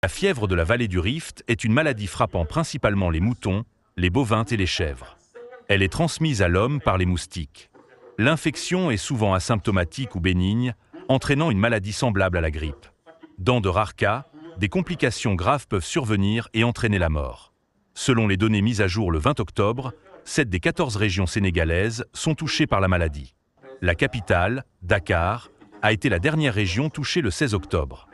La fièvre de la vallée du Rift est une maladie frappant principalement les moutons, les bovins et les chèvres. Elle est transmise à l'homme par les moustiques. L'infection est souvent asymptomatique ou bénigne, entraînant une maladie semblable à la grippe. Dans de rares cas, des complications graves peuvent survenir et entraîner la mort. Selon les données mises à jour le 20 octobre, 7 des 14 régions sénégalaises sont touchées par la maladie. La capitale, Dakar, a été la dernière région touchée le 16 octobre.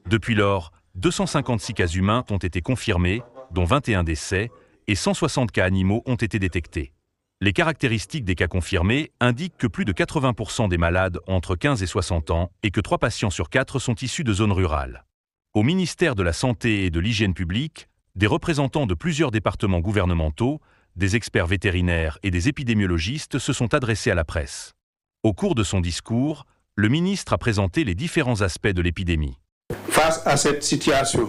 Depuis lors, 256 cas humains ont été confirmés, dont 21 décès, et 160 cas animaux ont été détectés. Les caractéristiques des cas confirmés indiquent que plus de 80% des malades ont entre 15 et 60 ans et que 3 patients sur 4 sont issus de zones rurales. Au ministère de la Santé et de l'Hygiène publique, des représentants de plusieurs départements gouvernementaux, des experts vétérinaires et des épidémiologistes se sont adressés à la presse. Au cours de son discours, le ministre a présenté les différents aspects de l'épidémie. Face à cette situation,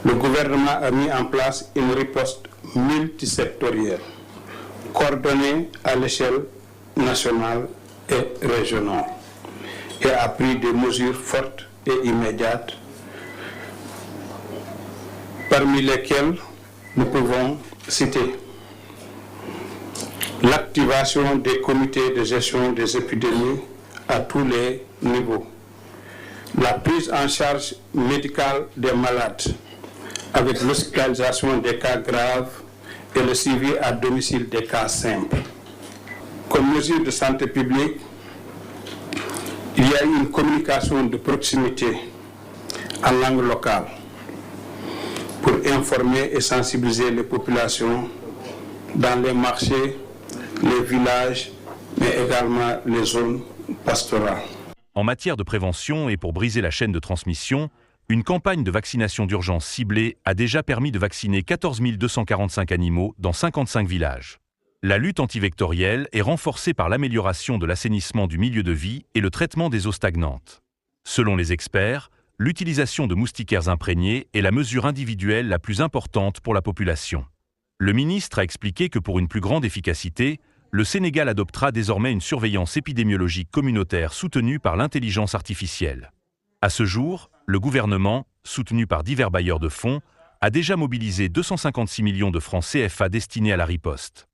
le gouvernement a mis en place une riposte multisectorielle, coordonnée à l'échelle nationale et régionale, et a pris des mesures fortes et immédiates, parmi lesquelles nous pouvons citer l'activation des comités de gestion des épidémies à tous les niveaux, la prise en charge médicale des malades avec l'hospitalisation des cas graves et le suivi à domicile des cas simples. Comme mesure de santé publique, il y a eu une communication de proximité en langue locale pour informer et sensibiliser les populations dans les marchés, les villages, mais également les zones pastorales. En matière de prévention et pour briser la chaîne de transmission, une campagne de vaccination d'urgence ciblée a déjà permis de vacciner 14 245 animaux dans 55 villages. La lutte antivectorielle est renforcée par l'amélioration de l'assainissement du milieu de vie et le traitement des eaux stagnantes. Selon les experts, l'utilisation de moustiquaires imprégnés est la mesure individuelle la plus importante pour la population. Le ministre a expliqué que pour une plus grande efficacité, le Sénégal adoptera désormais une surveillance épidémiologique communautaire soutenue par l'intelligence artificielle. À ce jour, le gouvernement, soutenu par divers bailleurs de fonds, a déjà mobilisé 256 millions de francs CFA destinés à la riposte.